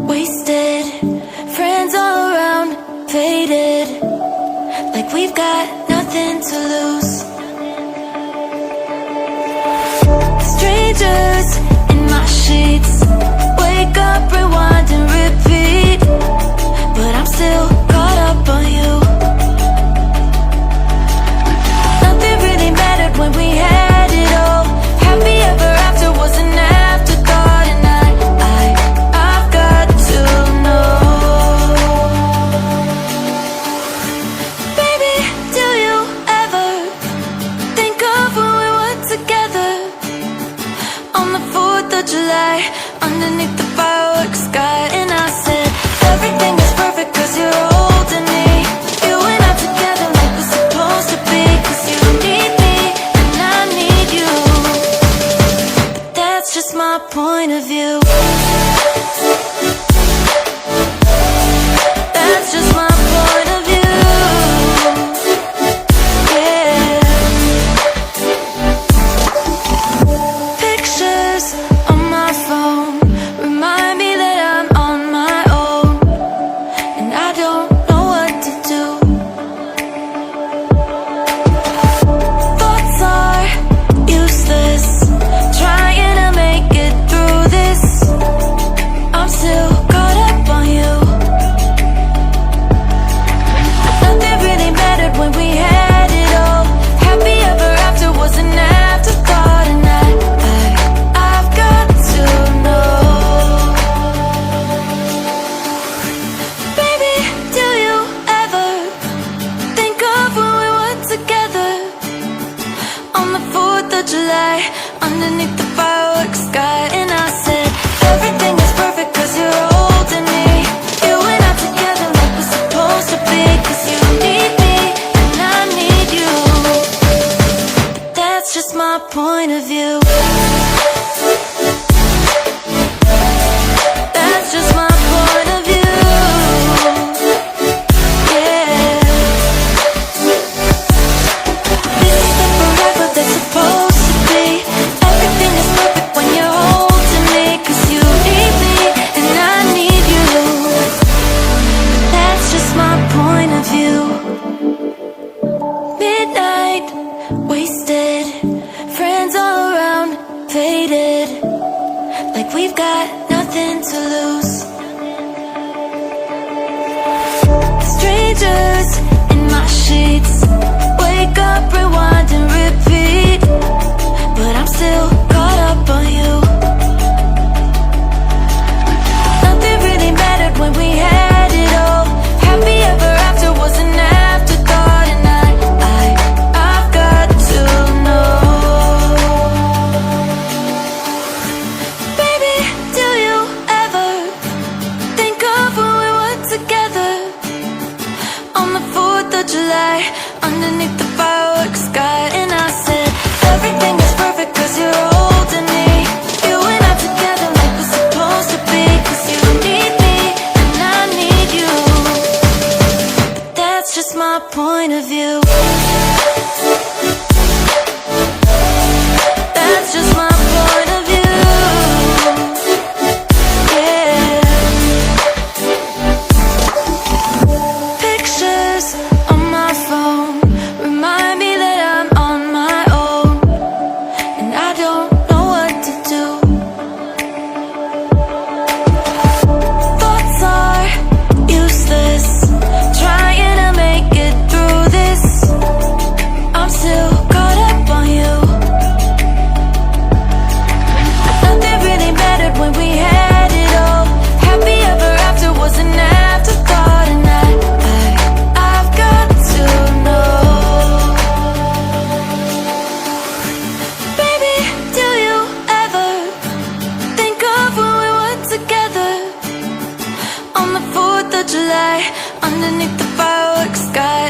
wasted, friends all around, faded, like we've got nothing to lose. Strangers in my sheets, wake up, rewind and repeat, but I'm still caught up on you. Nothing really mattered when we had it all. Happy ever after was an afterthought, and I've got to know. Baby, do you ever think of when we were together on the 4th of July, underneath the fireworks sky? And I said, everything is perfect cause you're holding me. You and I together like we're supposed to be, cause you need me and I need you. But that's just my point of view. That's just my point of view. Yeah. Pictures on my phone remind me that I'm on my own, and I don't know what to do. Thoughts are useless, trying to make it through this. I'm still caught up on you. Nothing really mattered when we had it all. Happy ever after was an afterthought, and I've got to know. Baby, do you ever think of when we were together on the 4th of July, underneath the fireworks sky? And I said, everything is perfect cause you're holding me. You and I together like we're supposed to be, cause you need me and I need you. But that's just my point of view. That's just my point of view. Yeah. This is the forever that's supposed to be. Everything is perfect when you're holding me, cause you need me and I need you. That's just my point of view. Midnight, wasted, friends all around, faded, like we've got nothing to lose. Strangers in my sheets, wake up, rewind and repeat, but I'm still caught up on you. Nothing really mattered when we had it all. Happy ever after was an afterthought, and I've got to know. Baby, do you ever think of when we were together on the 4th of July, underneath the fireworks sky? And I said, everything is perfect cause you're holding me. You and I together like we're supposed to be, cause you need me and I need you. But that's just my point of view. That's just my point of view. Yeah. Pictures on my phone remind me that I'm on my own, and I don't know what to do. Thoughts are useless, trying to make it through this. I'm still caught up on you. Nothing really mattered when we had it all. Happy ever after was an afterthought, and I've got to know. Baby, do you ever think of when we were together on the 4th of July, underneath the fireworks sky?